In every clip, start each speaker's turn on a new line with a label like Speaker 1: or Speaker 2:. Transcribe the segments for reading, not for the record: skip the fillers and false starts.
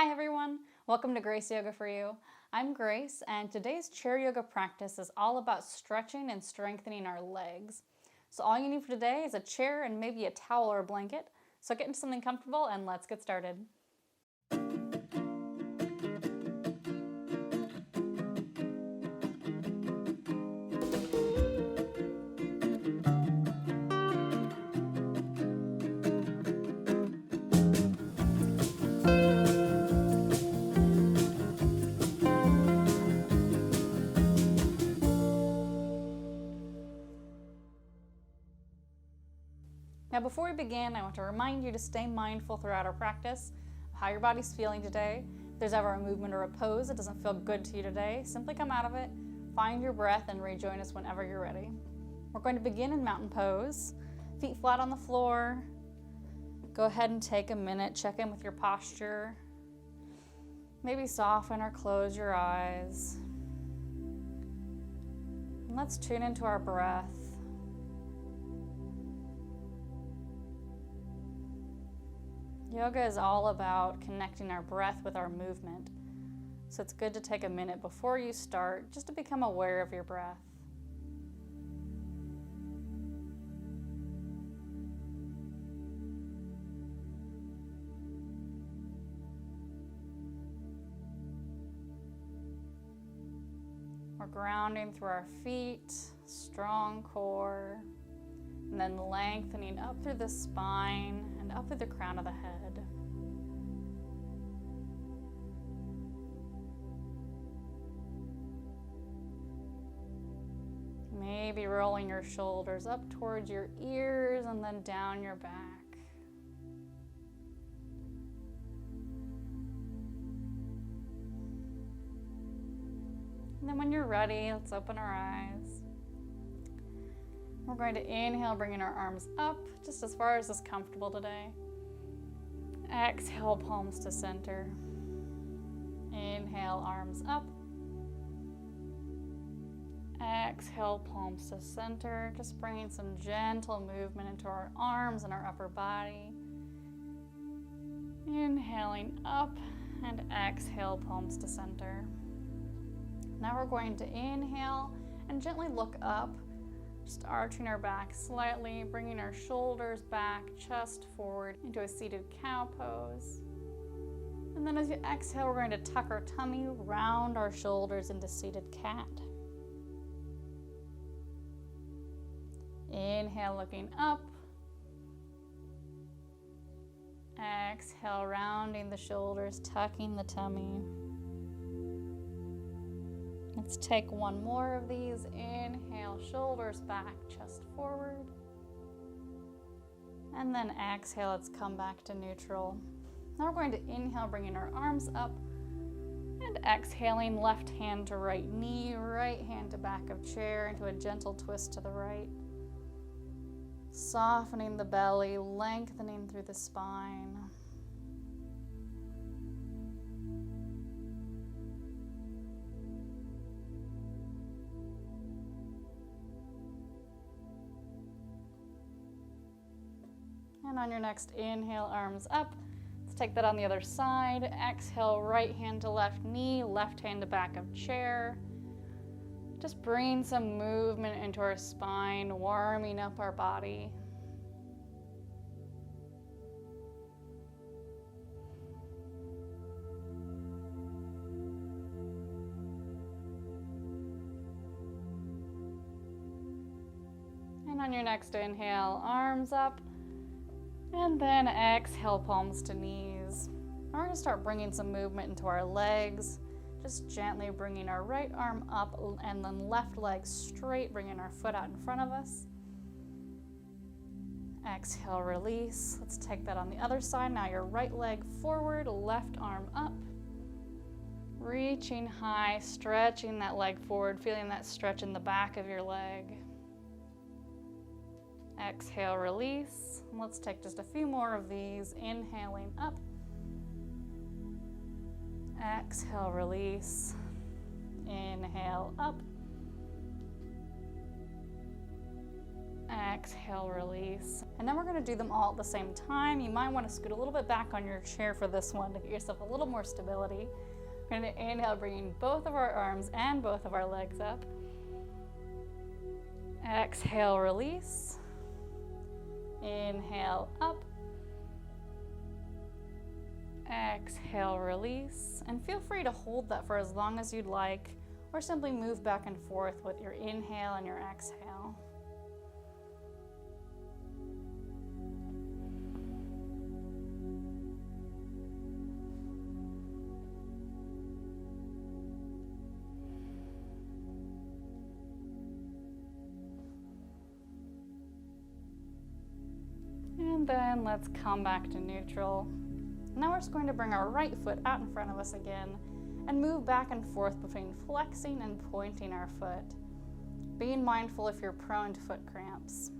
Speaker 1: Hi everyone, welcome to Grace Yoga for You. I'm Grace and today's chair yoga practice is all about stretching and strengthening our legs. So all you need for today is a chair and maybe a towel or a blanket. So get into something comfortable and let's get started. Now before we begin, I want to remind you to stay mindful throughout our practice of how your body's feeling today. If there's ever a movement or a pose that doesn't feel good to you today, simply come out of it, find your breath, and rejoin us whenever you're ready. We're going to begin in mountain pose, feet flat on the floor. Go ahead and take a minute, check in with your posture. Maybe soften or close your eyes. And let's tune into our breath. Yoga is all about connecting our breath with our movement. So it's good to take a minute before you start just to become aware of your breath. We're grounding through our feet, strong core, and then lengthening up through the spine and up through the crown of the head. Maybe rolling your shoulders up towards your ears and then down your back. And then when you're ready, let's open our eyes. We're going to inhale, bringing our arms up just as far as is comfortable today. Exhale, palms to center. Inhale, arms up. Exhale, palms to center. Just bringing some gentle movement into our arms and our upper body. Inhaling up and exhale, palms to center. Now we're going to inhale and gently look up. Just arching our back slightly, bringing our shoulders back, chest forward into a seated cow pose. And then as you exhale, we're going to tuck our tummy, round our shoulders into seated cat. Inhale, looking up. Exhale, rounding the shoulders, tucking the tummy. Let's take one more of these. Inhale, shoulders back, chest forward. And then exhale, let's come back to neutral. Now we're going to inhale, bringing our arms up. And exhaling, left hand to right knee, right hand to back of chair, into a gentle twist to the right. Softening the belly, lengthening through the spine. And on your next inhale, arms up. Let's take that on the other side. Exhale, right hand to left knee, left hand to back of chair. Just bring some movement into our spine, warming up our body. And on your next inhale, arms up. And then exhale, palms to knees. We're going to start bringing some movement into our legs. Just gently bringing our right arm up and then left leg straight, bringing our foot out in front of us. Exhale, release. Let's take that on the other side. Now your right leg forward, left arm up. Reaching high, stretching that leg forward, feeling that stretch in the back of your leg. Exhale, release. Let's take just a few more of these. Inhaling up. Exhale, release. Inhale, up. Exhale, release. And then we're gonna do them all at the same time. You might wanna scoot a little bit back on your chair for this one to get yourself a little more stability. We're gonna inhale, bringing both of our arms and both of our legs up. Exhale, release. Inhale, up. Exhale, release. And feel free to hold that for as long as you'd like, or simply move back and forth with your inhale and your exhale. And then let's come back to neutral. Now we're just going to bring our right foot out in front of us again and move back and forth between flexing and pointing our foot, being mindful if you're prone to foot cramps.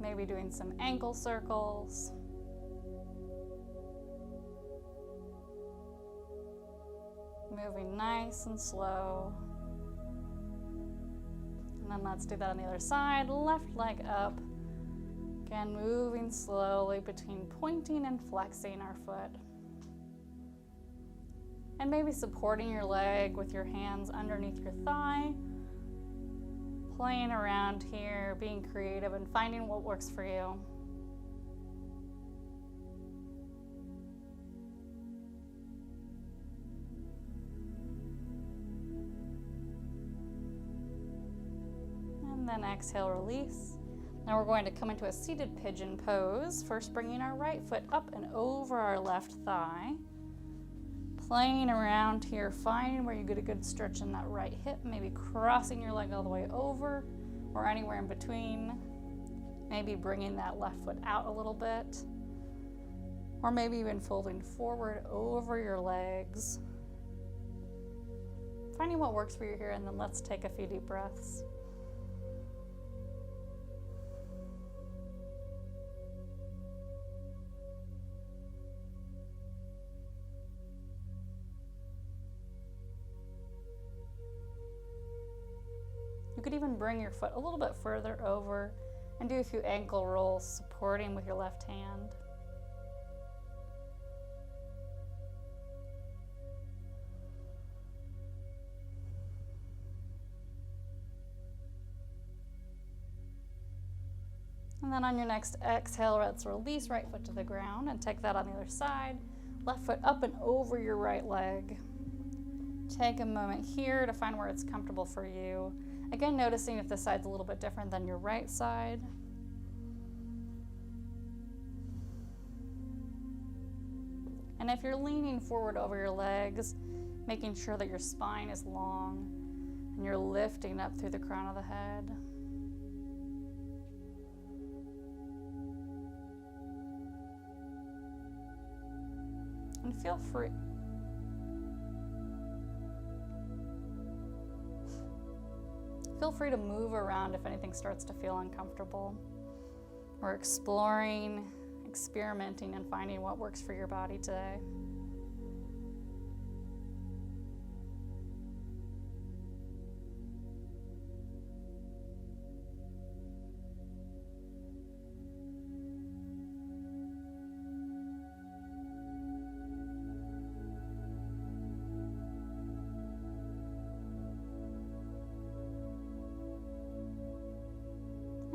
Speaker 1: Maybe doing some ankle circles. Moving nice and slow. And then let's do that on the other side. Left leg up. Again, moving slowly between pointing and flexing our foot. And maybe supporting your leg with your hands underneath your thigh. Playing around here, being creative and finding what works for you. And then exhale, release. Now we're going to come into a seated pigeon pose. First bringing our right foot up and over our left thigh. Playing around here, finding where you get a good stretch in that right hip, maybe crossing your leg all the way over or anywhere in between. Maybe bringing that left foot out a little bit. Or maybe even folding forward over your legs. Finding what works for you here, and then let's take a few deep breaths. You could even bring your foot a little bit further over and do a few ankle rolls, supporting with your left hand. And then on your next exhale, let's release right foot to the ground and take that on the other side. Left foot up and over your right leg. Take a moment here to find where it's comfortable for you. Again, noticing if this side's a little bit different than your right side. And if you're leaning forward over your legs, making sure that your spine is long and you're lifting up through the crown of the head. And feel free. Feel free to move around if anything starts to feel uncomfortable. We're exploring, experimenting, and finding what works for your body today.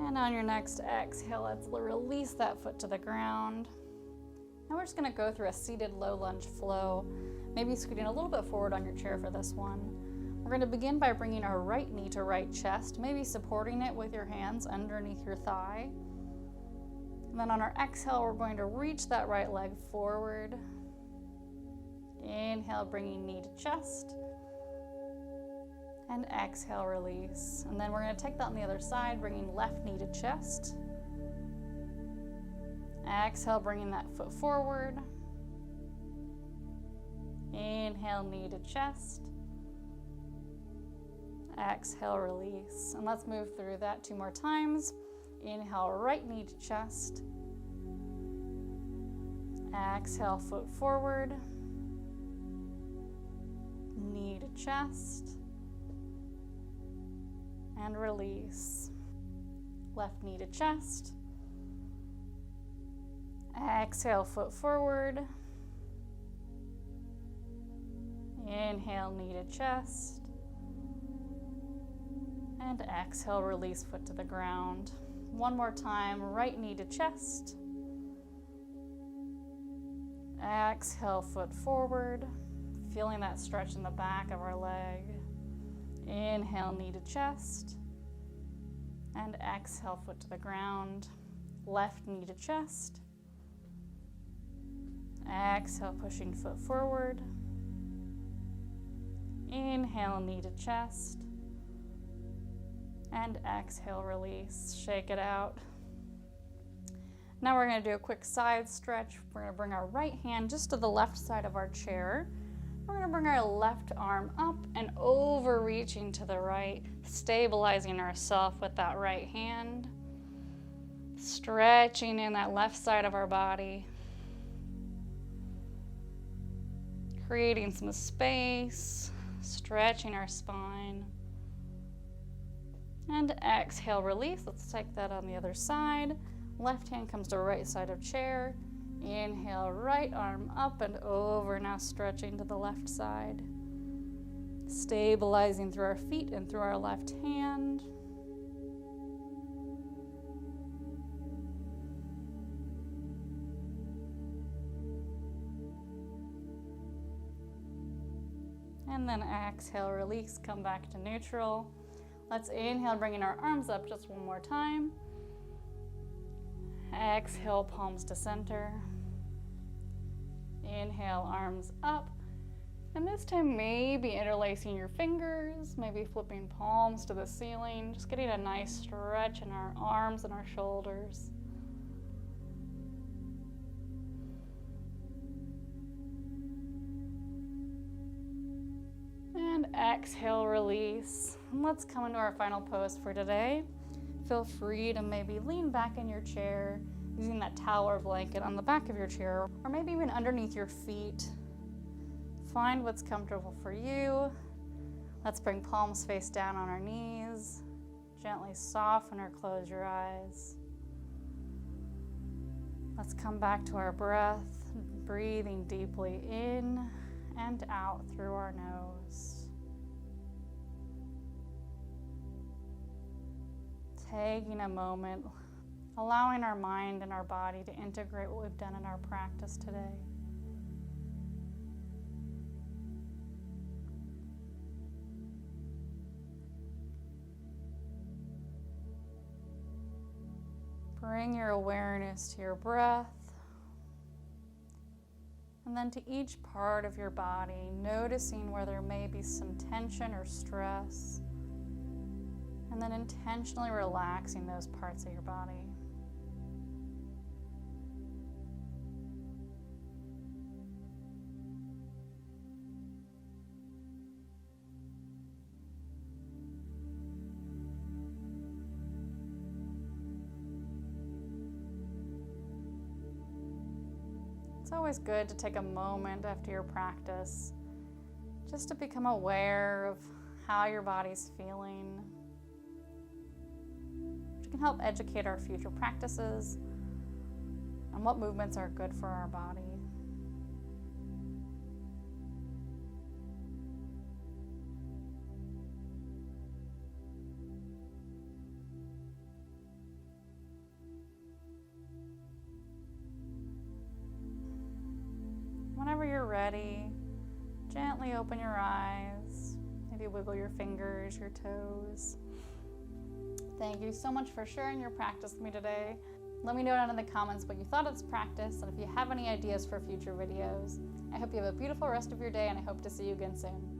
Speaker 1: And on your next exhale, let's release that foot to the ground. Now we're just going to go through a seated low lunge flow, maybe scooting a little bit forward on your chair for this one. We're going to begin by bringing our right knee to right chest, maybe supporting it with your hands underneath your thigh. And then on our exhale, we're going to reach that right leg forward. Inhale, bringing knee to chest. And exhale, release. And then we're going to take that on the other side, bringing left knee to chest. Exhale, bringing that foot forward. Inhale, knee to chest. Exhale, release. And let's move through that 2 more times. Inhale, right knee to chest. Exhale, foot forward. knee to chest, and release. Left knee to chest. Exhale, foot forward. Inhale, knee to chest. And exhale, release foot to the ground. One more time, right knee to chest. Exhale, foot forward. Feeling that stretch in the back of our leg. Inhale, knee to chest. And exhale, foot to the ground. Left knee to chest. Exhale, pushing foot forward. Inhale, knee to chest. And exhale, release. Shake it out. Now we're going to do a quick side stretch. We're going to bring our right hand just to the left side of our chair. We're going to bring our left arm up and overreaching to the right, stabilizing ourselves with that right hand. Stretching in that left side of our body. Creating some space, stretching our spine. And exhale, release. Let's take that on the other side. Left hand comes to right side of chair. Inhale, right arm up and over. Now stretching to the left side. Stabilizing through our feet and through our left hand. And then exhale, release, come back to neutral. Let's inhale, bringing our arms up just one more time. Exhale, palms to center. Inhale, arms up. And this time, maybe interlacing your fingers, maybe flipping palms to the ceiling, just getting a nice stretch in our arms and our shoulders. And exhale, release. And let's come into our final pose for today. Feel free to maybe lean back in your chair, using that towel or blanket on the back of your chair, or maybe even underneath your feet. Find what's comfortable for you. Let's bring palms face down on our knees. Gently soften or close your eyes. Let's come back to our breath, breathing deeply in and out through our nose. Taking a moment, allowing our mind and our body to integrate what we've done in our practice today. Bring your awareness to your breath, and then to each part of your body, noticing where there may be some tension or stress, and then intentionally relaxing those parts of your body. It's always good to take a moment after your practice just to become aware of how your body's feeling, which can help educate our future practices on what movements are good for our body. Whenever you're ready, gently open your eyes, maybe wiggle your fingers, your toes. Thank you so much for sharing your practice with me today. Let me know down in the comments what you thought of this practice, and if you have any ideas for future videos. I hope you have a beautiful rest of your day, and I hope to see you again soon.